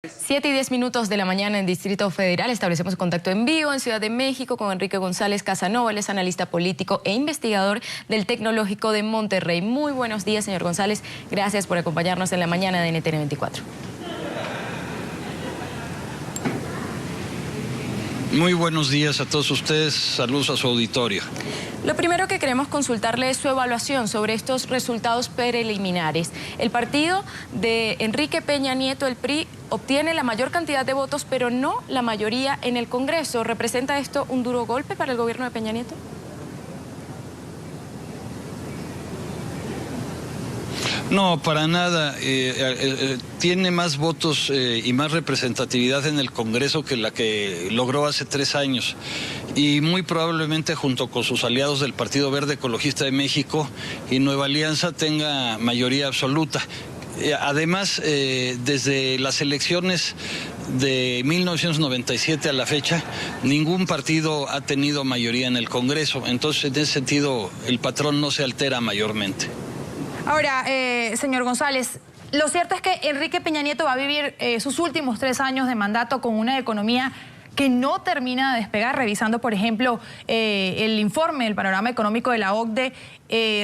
7:10 de la mañana en Distrito Federal. Establecemos contacto en vivo en Ciudad de México con Enrique González Casanova. Él es analista político e investigador del Tecnológico de Monterrey. Muy buenos días, señor González. Gracias por acompañarnos en la mañana de NTN 24. Muy buenos días a todos ustedes. Saludos a su auditorio. Lo primero que queremos consultarle es su evaluación sobre estos resultados preliminares. El partido de Enrique Peña Nieto, el PRI, obtiene la mayor cantidad de votos, pero no la mayoría en el Congreso. ¿Representa esto un duro golpe para el gobierno de Peña Nieto? No, para nada. Tiene más votos y más representatividad en el Congreso que la que logró hace 3 años. Y muy probablemente junto con sus aliados del Partido Verde Ecologista de México y Nueva Alianza tenga mayoría absoluta. Además, desde las elecciones de 1997 a la fecha, ningún partido ha tenido mayoría en el Congreso. Entonces, en ese sentido, el patrón no se altera mayormente. Ahora, señor González, lo cierto es que Enrique Peña Nieto va a vivir sus últimos 3 años de mandato con una economía que no termina de despegar. Revisando, por ejemplo, el informe del panorama económico de la OCDE,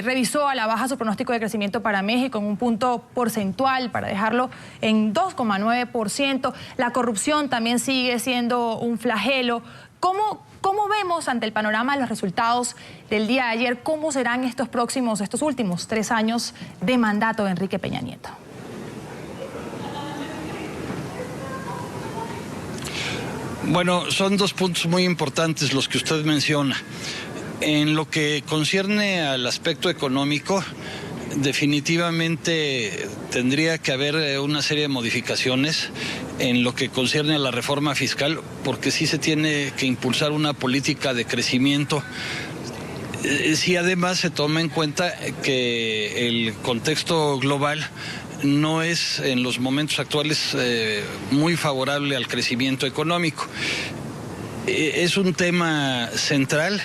revisó a la baja su pronóstico de crecimiento para México en un punto porcentual para dejarlo en 2,9%. La corrupción también sigue siendo un flagelo. ¿Cómo vemos ante el panorama de los resultados del día de ayer? ¿Cómo serán estos últimos 3 años de mandato de Enrique Peña Nieto? Bueno, son 2 puntos muy importantes los que usted menciona. En lo que concierne al aspecto económico, definitivamente tendría que haber una serie de modificaciones en lo que concierne a la reforma fiscal, porque sí se tiene que impulsar una política de crecimiento. Si además se toma en cuenta que el contexto global no es en los momentos actuales muy favorable al crecimiento económico. Es un tema central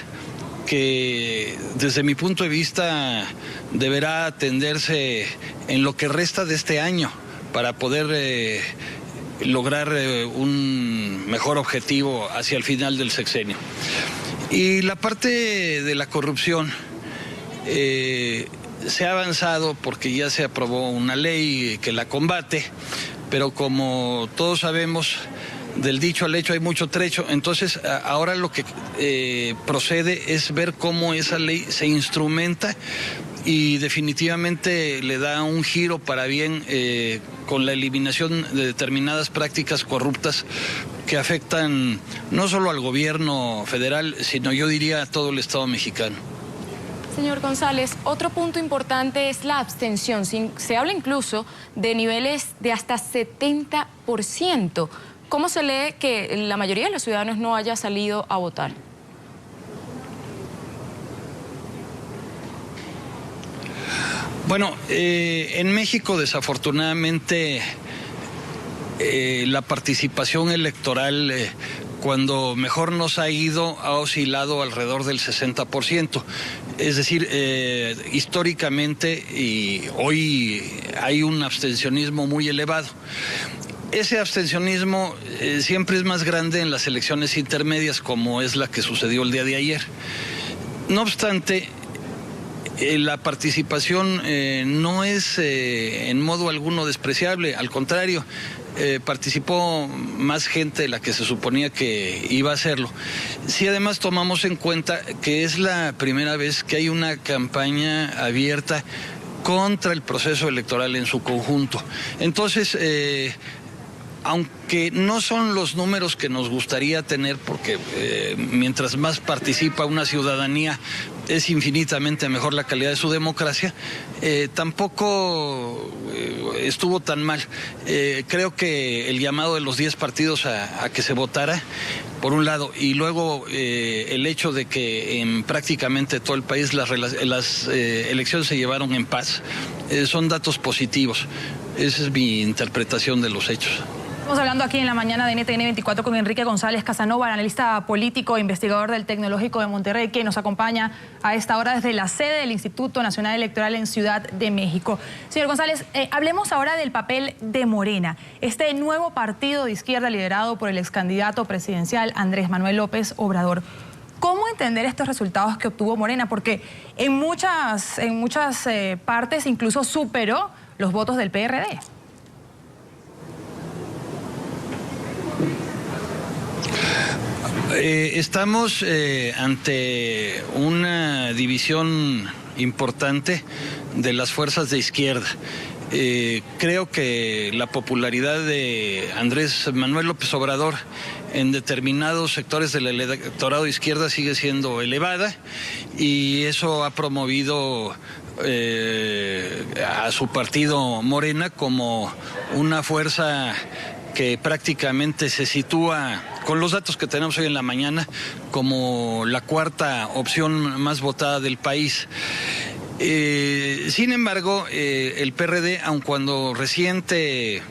que desde mi punto de vista deberá atenderse en lo que resta de este año para poder lograr un mejor objetivo hacia el final del sexenio. Y la parte de la corrupción, se ha avanzado porque ya se aprobó una ley que la combate, pero como todos sabemos, del dicho al hecho hay mucho trecho. Entonces ahora lo que procede es ver cómo esa ley se instrumenta y definitivamente le da un giro para bien con la eliminación de determinadas prácticas corruptas que afectan no solo al gobierno federal, sino yo diría a todo el Estado mexicano. Señor González, otro punto importante es la abstención. Se habla incluso de niveles de hasta 70%. ¿Cómo se lee que la mayoría de los ciudadanos no haya salido a votar? Bueno, en México desafortunadamente la participación electoral cuando mejor nos ha ido ha oscilado alrededor del 60%. Es decir, históricamente y hoy hay un abstencionismo muy elevado. Ese abstencionismo siempre es más grande en las elecciones intermedias, como es la que sucedió el día de ayer. No obstante, la participación no es en modo alguno despreciable, al contrario, participó más gente de la que se suponía que iba a hacerlo. Si además tomamos en cuenta que es la primera vez que hay una campaña abierta contra el proceso electoral en su conjunto. Entonces, aunque no son los números que nos gustaría tener, porque mientras más participa una ciudadanía, es infinitamente mejor la calidad de su democracia, tampoco estuvo tan mal. Creo que el llamado de los 10 partidos a que se votara, por un lado, y luego el hecho de que en prácticamente todo el país las elecciones se llevaron en paz, son datos positivos. Esa es mi interpretación de los hechos. Estamos hablando aquí en la mañana de NTN 24 con Enrique González Casanova, analista político e investigador del Tecnológico de Monterrey, que nos acompaña a esta hora desde la sede del Instituto Nacional Electoral en Ciudad de México. Señor González, hablemos ahora del papel de Morena, este nuevo partido de izquierda liderado por el ex candidato presidencial Andrés Manuel López Obrador. ¿Cómo entender estos resultados que obtuvo Morena? Porque en muchas partes incluso superó los votos del PRD. Estamos ante una división importante de las fuerzas de izquierda. Creo que la popularidad de Andrés Manuel López Obrador en determinados sectores del electorado de izquierda sigue siendo elevada y eso ha promovido a su partido Morena como una fuerza que prácticamente se sitúa, con los datos que tenemos hoy en la mañana, como la cuarta opción más votada del país. Sin embargo, el PRD, aun cuando resiente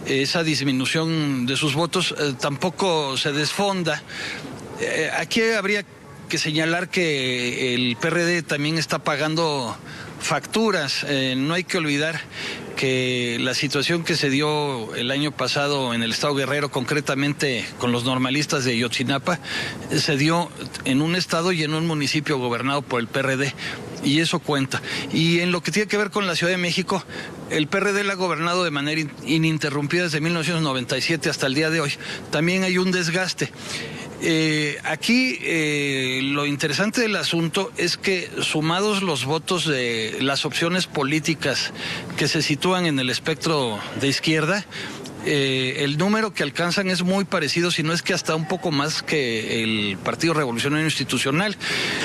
esa disminución de sus votos, tampoco se desfonda. Aquí habría que señalar que el PRD también está pagando facturas. No hay que olvidar que la situación que se dio el año pasado en el estado Guerrero, concretamente con los normalistas de Ayotzinapa, se dio en un estado y en un municipio gobernado por el PRD, y eso cuenta. Y en lo que tiene que ver con la Ciudad de México, el PRD la ha gobernado de manera ininterrumpida desde 1997 hasta el día de hoy. También hay un desgaste. Aquí lo interesante del asunto es que, sumados los votos de las opciones políticas que se sitúan en el espectro de izquierda, el número que alcanzan es muy parecido, si no es que hasta un poco más que el Partido Revolucionario Institucional.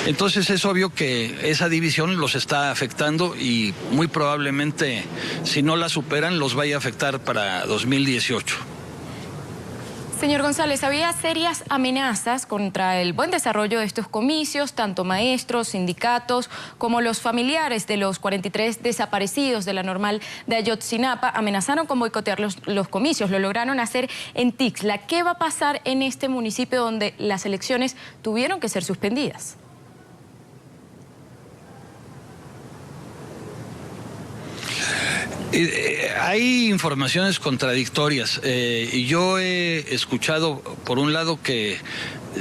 Entonces es obvio que esa división los está afectando y muy probablemente, si no la superan, los vaya a afectar para 2018. Señor González, había serias amenazas contra el buen desarrollo de estos comicios. Tanto maestros, sindicatos, como los familiares de los 43 desaparecidos de la Normal de Ayotzinapa amenazaron con boicotear los comicios. Lo lograron hacer en Tixla. ¿Qué va a pasar en este municipio donde las elecciones tuvieron que ser suspendidas? Hay informaciones contradictorias. Yo he escuchado, por un lado, que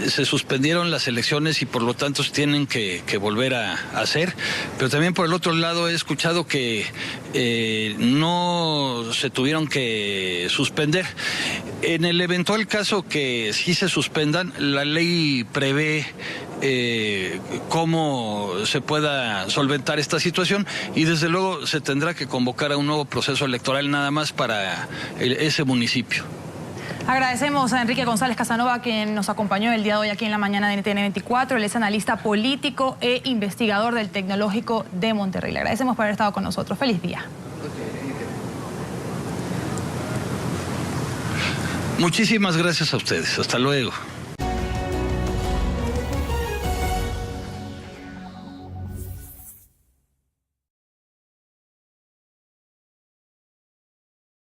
se suspendieron las elecciones y por lo tanto se tienen que volver a hacer, pero también por el otro lado he escuchado que no se tuvieron que suspender. En el eventual caso que sí se suspendan, la ley prevé cómo se pueda solventar esta situación y desde luego se tendrá que convocar a un nuevo proceso electoral nada más para ese municipio. Agradecemos a Enrique González Casanova, quien nos acompañó el día de hoy aquí en la mañana de NTN 24. Él es analista político e investigador del Tecnológico de Monterrey. Le agradecemos por haber estado con nosotros. Feliz día. Muchísimas gracias a ustedes. Hasta luego.